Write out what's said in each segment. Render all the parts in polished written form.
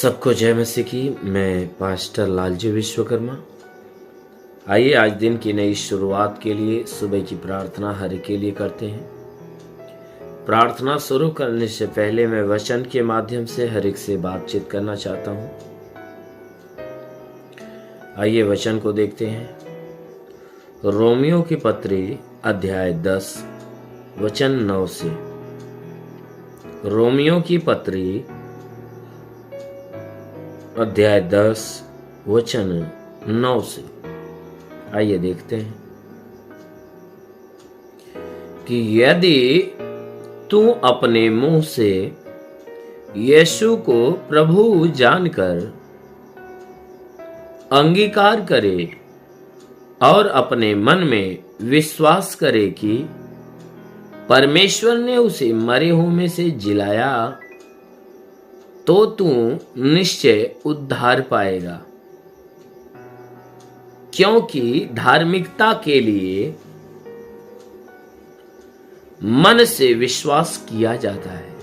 सबको जय मसीह की। मैं पास्टर लालजी विश्वकर्मा। आइए आज दिन की नई शुरुआत के लिए सुबह की प्रार्थना हर एक के लिए करते हैं। प्रार्थना शुरू करने से पहले मैं वचन के माध्यम से हर एक से बातचीत करना चाहता हूं। आइए वचन को देखते हैं। रोमियो की पत्री अध्याय 10 वचन 9 से। रोमियो की पत्री अध्याय 10 वचन 9 से। आइए देखते हैं कि यदि तू अपने मुंह से यीशु को प्रभु जानकर अंगीकार करे और अपने मन में विश्वास करे कि परमेश्वर ने उसे मरे हुए में से जिलाया, तो तू निश्चय उद्धार पाएगा। क्योंकि धार्मिकता के लिए मन से विश्वास किया जाता है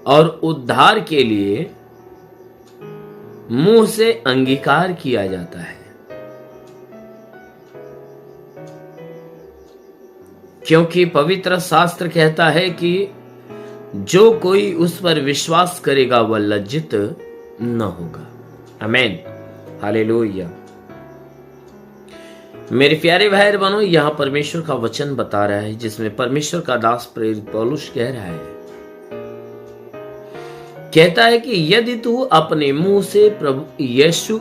और उद्धार के लिए मुंह से अंगीकार किया जाता है। क्योंकि पवित्र शास्त्र कहता है कि जो कोई उस पर विश्वास करेगा वह लज्जित न होगा। आमीन, हालेलुया। मेरे प्यारे भाई बहनों, यहां परमेश्वर का वचन बता रहा है, जिसमें परमेश्वर का दास प्रेरित पौलुस कह रहा है, कहता है कि यदि तू अपने मुंह से प्रभु यीशु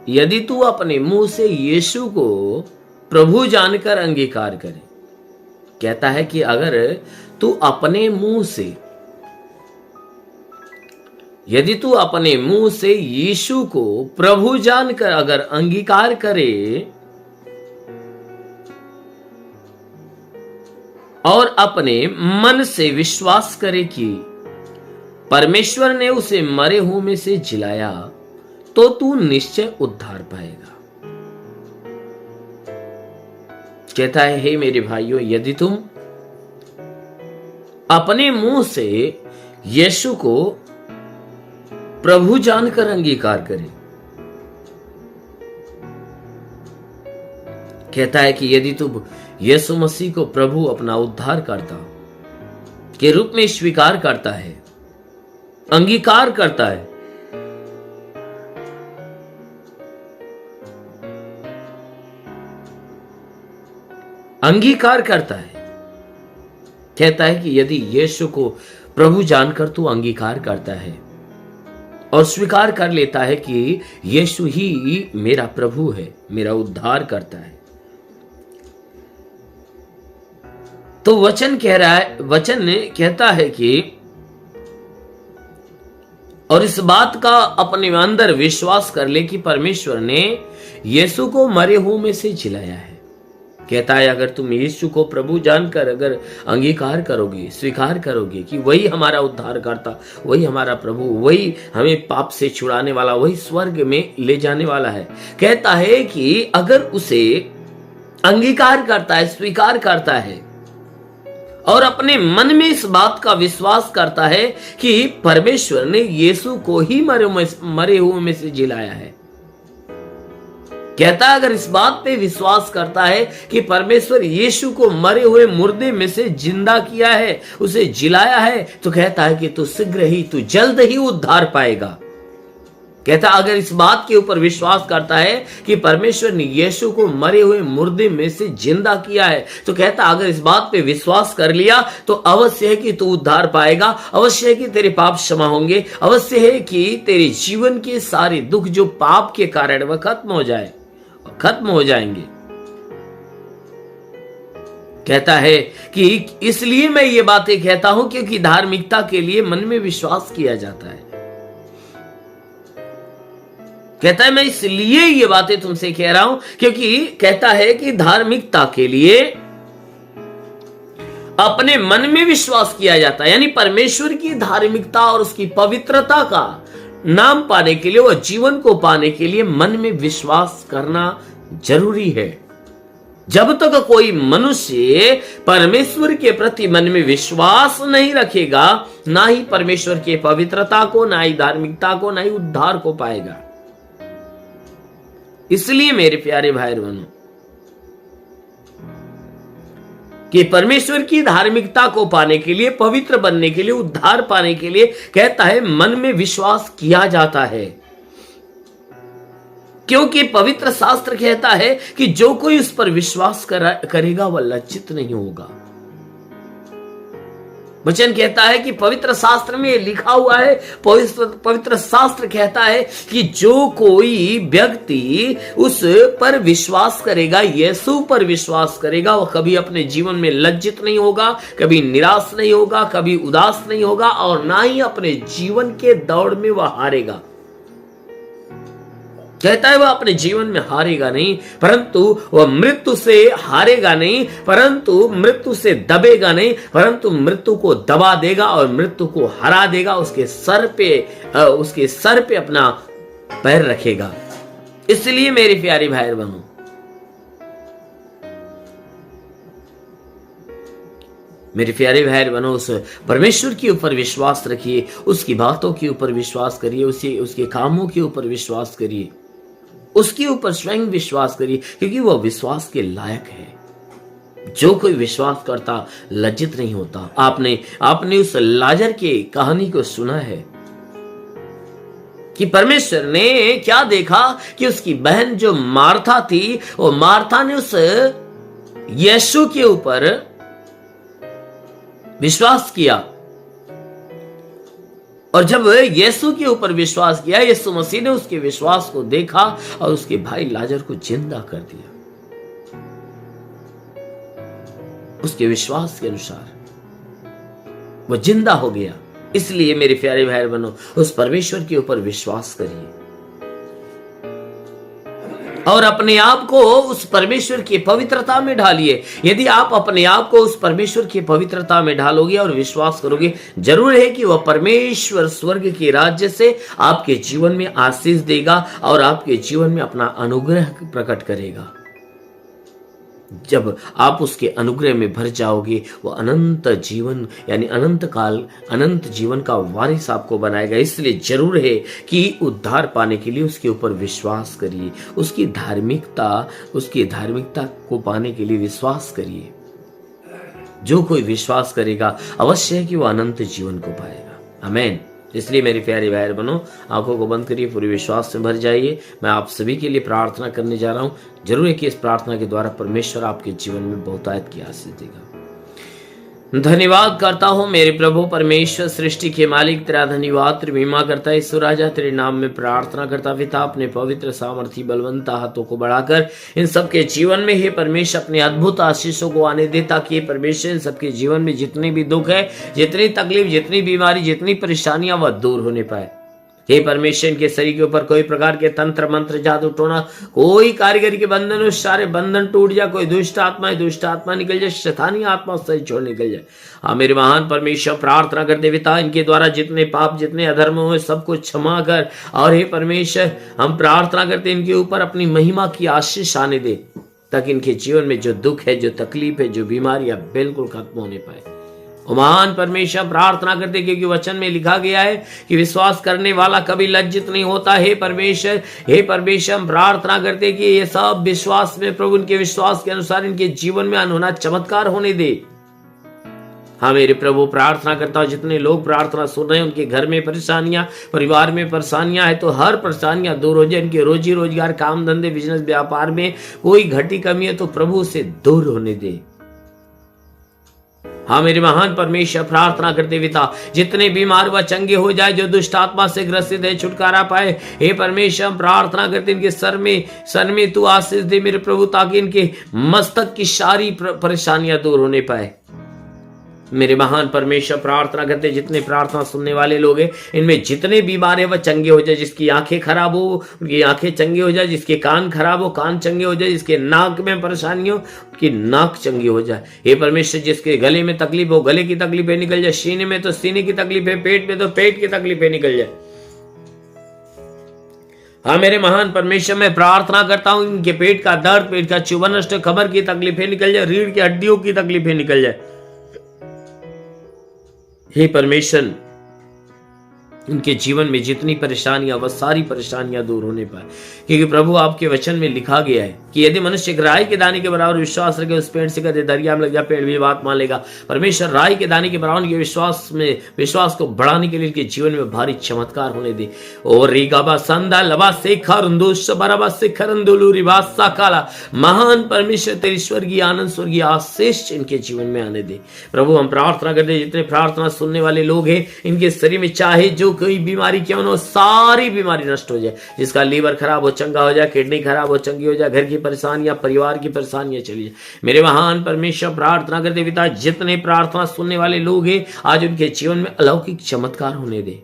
यदि तू अपने मुंह से यीशु को प्रभु जानकर अंगीकार करे, कहता है कि अगर तू अपने मुंह से, यदि तू अपने मुंह से यीशु को प्रभु जानकर अगर अंगीकार करे और अपने मन से विश्वास करे कि परमेश्वर ने उसे मरे हुए में से जिलाया, तो तू निश्चय उद्धार पाएगा। कहता है, हे मेरे भाइयों, यदि तुम अपने मुंह से यीशु को प्रभु जानकर अंगीकार करें, कहता है कि यदि तू यीशु मसीह को प्रभु अपना उद्धार करता के रूप में स्वीकार करता है, अंगीकार करता है, अंगीकार करता है, कहता है कि यदि यीशु को प्रभु जानकर तू अंगीकार करता है और स्वीकार कर लेता है कि यीशु ही मेरा प्रभु है, मेरा उद्धार करता है, तो वचन कहता है कि और इस बात का अपने अंदर विश्वास कर ले कि परमेश्वर ने यीशु को मरे हुए में से जिलाया है। कहता है, अगर तुम यीशु को प्रभु जानकर अगर अंगीकार करोगे, स्वीकार करोगे कि वही हमारा उद्धार करता, वही हमारा प्रभु, वही हमें पाप से छुड़ाने वाला, वही स्वर्ग में ले जाने वाला है, कहता है कि अगर उसे अंगीकार करता है, स्वीकार करता है और अपने मन में इस बात का विश्वास करता है कि परमेश्वर ने यीशु को ही मरे हुए में से जिलाया है, कहता है अगर इस बात पे विश्वास करता है कि परमेश्वर यीशु को मरे हुए मुर्दे में से जिंदा किया है, उसे जिलाया है, तो कहता है कि तू शीघ्र ही, तू जल्द ही उद्धार पाएगा। कहता अगर इस बात के ऊपर विश्वास करता है कि परमेश्वर ने यीशु को मरे हुए मुर्दे में से जिंदा किया है, तो कहता अगर इस बात पे विश्वास कर लिया तो अवश्य है कि तू उद्धार पाएगा, अवश्य है कि तेरे पाप क्षमा होंगे, अवश्य है कि तेरे जीवन के सारे दुख जो पाप के कारण वह खत्म हो जाएंगे। कहता है कि इसलिए मैं ये बातें कहता हूं क्योंकि धार्मिकता के लिए मन में विश्वास किया जाता है। कहता है मैं इसलिए ये बातें तुमसे कह रहा हूं क्योंकि कहता है कि धार्मिकता के लिए अपने मन में विश्वास किया जाता है, यानी परमेश्वर की धार्मिकता और उसकी पवित्रता का नाम पाने के लिए, वह जीवन को पाने के लिए मन में विश्वास करना जरूरी है। जब तक कोई मनुष्य परमेश्वर के प्रति मन में विश्वास नहीं रखेगा, ना ही परमेश्वर के पवित्रता को, ना ही धार्मिकता को, ना ही उद्धार को पाएगा। इसलिए मेरे प्यारे भाई बहनों, कि परमेश्वर की धार्मिकता को पाने के लिए, पवित्र बनने के लिए, उद्धार पाने के लिए कहता है मन में विश्वास किया जाता है। क्योंकि पवित्र शास्त्र कहता है कि जो कोई उस पर विश्वास करेगा वह लज्जित नहीं होगा। वचन कहता है कि पवित्र शास्त्र में लिखा हुआ है, पवित्र शास्त्र कहता है कि जो कोई व्यक्ति उस पर विश्वास करेगा, यीशु पर विश्वास करेगा, वह कभी अपने जीवन में लज्जित नहीं होगा, कभी निराश नहीं होगा, कभी उदास नहीं होगा, और ना ही अपने जीवन के दौड़ में वह हारेगा। कहता है वह अपने जीवन में हारेगा नहीं, परंतु वह मृत्यु से हारेगा नहीं, परंतु मृत्यु से दबेगा नहीं, परंतु मृत्यु को दबा देगा और मृत्यु को हरा देगा। उसके सर पे अपना पैर रखेगा। इसलिए मेरे प्यारे भाई बहनों, मेरे प्यारे भाई बहनों, उस परमेश्वर के ऊपर विश्वास रखिए, उसकी बातों के ऊपर विश्वास करिए, उसके कामों के ऊपर विश्वास करिए, उसके ऊपर स्वयं विश्वास करिए, क्योंकि वह विश्वास के लायक है। जो कोई विश्वास करता लज्जित नहीं होता। आपने उस लाजर की कहानी को सुना है कि परमेश्वर ने क्या देखा कि उसकी बहन जो मार्था थी, वो मार्था ने उस यीशु के ऊपर विश्वास किया, और जब यीशु के ऊपर विश्वास किया, यीशु मसीह ने उसके विश्वास को देखा और उसके भाई लाजर को जिंदा कर दिया उसके विश्वास के अनुसार वो जिंदा हो गया। इसलिए मेरे प्यारे भाई बहनों, उस परमेश्वर के ऊपर विश्वास करिए और अपने आप को उस परमेश्वर की पवित्रता में ढालिए। यदि आप अपने आप को उस परमेश्वर की पवित्रता में ढालोगे और विश्वास करोगे, जरूर है कि वह परमेश्वर स्वर्ग के राज्य से आपके जीवन में आशीष देगा और आपके जीवन में अपना अनुग्रह प्रकट करेगा। जब आप उसके अनुग्रह में भर जाओगे, वो अनंत जीवन यानी अनंत जीवन का वारिस आपको बनाएगा। इसलिए जरूर है कि उद्धार पाने के लिए उसके ऊपर विश्वास करिए, उसकी धार्मिकता को पाने के लिए विश्वास करिए। जो कोई विश्वास करेगा अवश्य है कि वो अनंत जीवन को पाएगा। आमीन। इसलिए मेरे प्यारे भाई बहनों, आंखों को बंद करिए, पूरे विश्वास से भर जाइए। मैं आप सभी के लिए प्रार्थना करने जा रहा हूं। जरूर है कि इस प्रार्थना के द्वारा परमेश्वर आपके जीवन में बहुतायत की आशीष देगा। धन्यवाद करता हूं मेरे प्रभु परमेश्वर, सृष्टि के मालिक, तेरा धन्यवाद, तेरी महिमा करता है ईश्वर राजा। तेरे नाम में प्रार्थना करता पिता, अपने पवित्र सामर्थी बलवंता हाथों को बढ़ाकर इन सबके जीवन में हे परमेश्वर अपने अद्भुत आशीषों को आने दे, ताकि परमेश्वर इन सबके जीवन में जितने भी दुख है, जितनी तकलीफ, जितनी बीमारी, जितनी परेशानियां, वह दूर होने पाए। हे परमेश्वर, इनके शरीर के ऊपर कोई प्रकार के तंत्र मंत्र जादू टोना, कोई कारीगरी के बंधन हो, सारे बंधन टूट जाए। कोई दुष्ट आत्मा निकल जाए, शैतानी आत्मा सही छोड़ निकल जाए। हाँ मेरे महान परमेश्वर, प्रार्थना करते पिता, इनके द्वारा जितने पाप, जितने अधर्म हुए सब कुछ क्षमा कर। और हे परमेश्वर, हम प्रार्थना करते इनके ऊपर अपनी महिमा की आशीष आने दे, ताकि इनके जीवन में जो दुख है, जो तकलीफ है, जो बीमारियां बिल्कुल खत्म होने पाए। महान परमेश्वर, प्रार्थना करते क्योंकि वचन में लिखा गया है कि विश्वास करने वाला कभी लज्जित नहीं होता। हे परमेश्वर, हम प्रार्थना करते कि ये सब विश्वास में प्रभु इनके विश्वास के अनुसार इनके जीवन में अनहोना चमत्कार होने दे। हाँ मेरे प्रभु, प्रार्थना करता हूँ जितने लोग प्रार्थना सुन रहे हैं, उनके घर में परेशानियां, परिवार में परेशानियां है, तो हर परेशानियां दूर हो जाए। इनके रोजी रोजगार, काम धंधे, बिजनेस, व्यापार में कोई घटी कमी है तो प्रभु से दूर होने दे। हाँ मेरे महान परमेश्वर, प्रार्थना करते पिता, जितने बीमार व चंगे हो जाए, जो दुष्ट आत्मा से ग्रसित है, छुटकारा पाए। हे परमेश्वर, प्रार्थना करते इनके सर में तू आशीष दे मेरे प्रभु, ताकि इनके मस्तक की सारी परेशानियां दूर होने पाए। मेरे महान परमेश्वर, प्रार्थना करते जितने प्रार्थना सुनने वाले लोग हैं, इनमें जितने बीमार है वह चंगे हो जाए। जिसकी आंखें खराब हो उनकी आंखें चंगी हो जाए, जिसके कान खराब हो कान चंगे हो जाए, जिसके नाक में परेशानी हो उनकी नाक चंगी हो जाए। हे परमेश्वर, जिसके गले में तकलीफ हो गले की तकलीफें निकल जाए, सीने में तो सीने की तकलीफ है, पेट में तो पेट की तकलीफें निकल जाए। हाँ मेरे महान परमेश्वर, मैं प्रार्थना करता हूं इनके पेट का दर्द, पेट का चुभन नष्ट, कमर की तकलीफें निकल जाए, रीढ़ की हड्डियों की तकलीफें निकल जाए। हे परमेश्वर, उनके जीवन में जितनी परेशानियां, वह सारी परेशानियां दूर होने पाए, क्योंकि प्रभु आपके वचन में लिखा गया है कि यदि मनुष्य एक राई के दाने के बराबर विश्वास रखे, उस पेड़ से कहते दरिया में लग जा, पेड़ भी बात मान लेगा। परमेश्वर राई के दाने के बराबर के विश्वास को बढ़ाने के लिए इनके जीवन में भारी चमत्कार होने दे। और रीगाबा संदा लबा शेखर अंदोश बराबा शेखर अंदोलू रिवासा काला, महान परमेश्वर तेरी स्वर्गीय आनंद, स्वर्गीय आशीष इनके जीवन में आने दे। प्रभु हम प्रार्थना करते हैं जितने प्रार्थना सुनने वाले लोग हैं, इनके शरीर में चाहे जो कोई बीमारी क्यों ना हो, सारी बीमारी नष्ट हो जाए। जिसका लीवर खराब हो चंगा हो जाए, किडनी खराब हो चंगी हो जाए, घर की परेशानियां, परिवार की परेशानियां चली जाए। मेरे महान परमेश्वर प्रार्थना करते पिता, जितने प्रार्थना सुनने वाले लोग हैं, आज उनके जीवन में अलौकिक चमत्कार होने दे।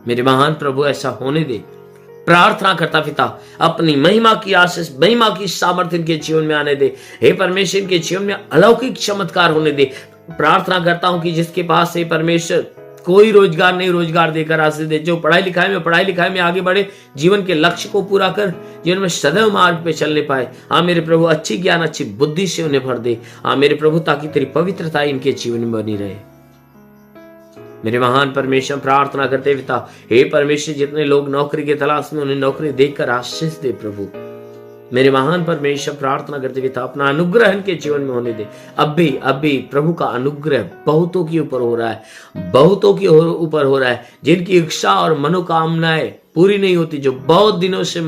मेरे महान प्रभु ऐसा होने दे। प्रार्थना करता पिता, अपनी महिमा की आशीष, महिमा की सामर्थ्य इनके जीवन में आने दे। हे परमेश्वर, इनके जीवन में अलौकिक चमत्कार होने दे। प्रार्थना करता हूं कि जिसके पास हे परमेश्वर कोई रोजगार नहीं, रोजगार देकर आशीष दे। जो पढ़ाई लिखाई में आगे बढ़े, जीवन के लक्ष्य को पूरा कर, जीवन में सदैव मार्ग पे चलने पाए। हाँ मेरे प्रभु, अच्छी ज्ञान, अच्छी बुद्धि से उन्हें भर दे। हाँ मेरे प्रभु, ताकि तेरी पवित्रता इनके जीवन में बनी रहे। मेरे महान परमेश्वर प्रार्थना करते पिता, हे परमेश्वर, जितने लोग नौकरी की तलाश में, उन्हें नौकरी देकर आशीष दे। प्रभु मेरे महान परमेश्वर प्रार्थना करते पिता, अपना अनुग्रह इनके जीवन में होने दे। अब भी प्रभु का अनुग्रह बहुतों के ऊपर हो रहा है, बहुतों के ऊपर हो रहा है, जिनकी इच्छा और मनोकामनाएं पूरी नहीं होती, जो बहुत दिनों से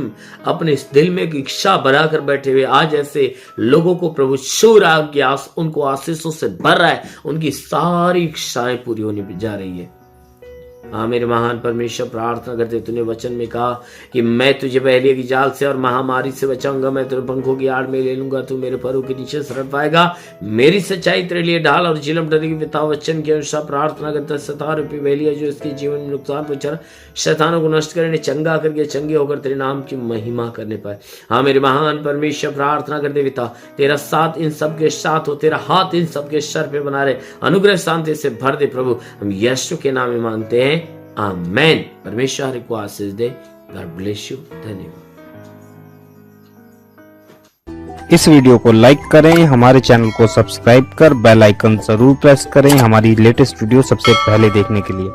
अपने इस दिल में इच्छा बनाकर बैठे हुए, आज ऐसे लोगों को प्रभु छू रहा है, उनको आशीषों से भर रहा है, उनकी सारी इच्छाएं पूरी होने जा रही है। हाँ मेरे महान परमेश्वर प्रार्थना करते, तूने वचन में कहा कि मैं तुझे पहले की जाल से और महामारी से बचाऊंगा, मैं तेरे पंखों की आड़ में ले लूंगा, तू मेरे पैरों के नीचे शरण पाएगा। मेरी सच्चाई तेरे लिए ढाल और झिलम डरेगी। पिता वचन के अनुसार प्रार्थना करता, शैतान रूपी बहलिया जो इसके जीवन में नुकसान पहुंचा, शैतानों को नष्ट करने, चंगा करके चंगे होकर तेरे नाम की महिमा करने पाए। हाँ मेरे महान परमेश्वर प्रार्थना करते पिता, तेरा साथ इन सबके साथ हो, तेरा हाथ इन सबके सर पे बना रहे, अनुग्रह शांति से भर दे। प्रभु हम यीशु के नाम में मांगते हैं, आमेन। परमेश्वर को आशीष दे। God bless you. धन्यवाद। इस वीडियो को लाइक करें, हमारे चैनल को सब्सक्राइब कर बेल आइकन जरूर प्रेस करें हमारी लेटेस्ट वीडियो सबसे पहले देखने के लिए।